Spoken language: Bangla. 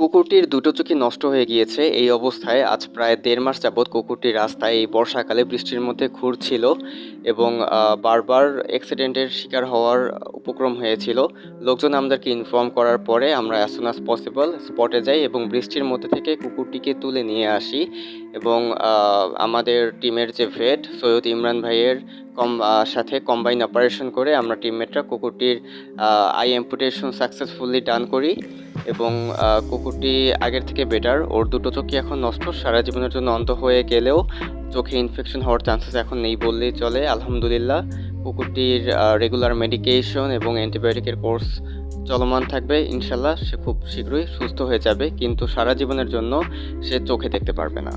কুকুরটির দুটো চোখই নষ্ট হয়ে গিয়েছে। এই অবস্থায় আজ প্রায় ১.৫ মাস যাবৎ কুকুরটি রাস্তায় এই বর্ষাকালে বৃষ্টির মধ্যে ঘুরছিল এবং বারবার অ্যাক্সিডেন্টের শিকার হওয়ার উপক্রম হয়েছিল। লোকজন আমাদেরকে ইনফর্ম করার পরে আমরা অ্যাজ সুন অ্যাজ পসিবল স্পটে যাই এবং বৃষ্টির মধ্যে থেকে কুকুরটিকে তুলে নিয়ে আসি এবং আমাদের টিমের যে ভেট সৈয়দ ইমরান ভাইয়ের সাথে কম্বাইন অপারেশন করে আমরা টিমমেটরা কুকুরটির আই অ্যাম্পুটেশন সাকসেসফুলি ডান করি এবং কুকুরটি আগের থেকে বেটার। ওর দুটো চোখই এখন নষ্ট, সারা জীবনের জন্য অন্ধ হয়ে গেলেও চোখে ইনফেকশন হওয়ার চান্সেস এখন নেই বললেই চলে আলহামদুলিল্লাহ। কুকুরটির রেগুলার মেডিকেশন এবং অ্যান্টিবায়োটিকের কোর্স চলমান থাকবে, ইনশাল্লাহ সে খুব শীঘ্রই সুস্থ হয়ে যাবে, কিন্তু সারা জীবনের জন্য সে চোখে দেখতে পারবে না।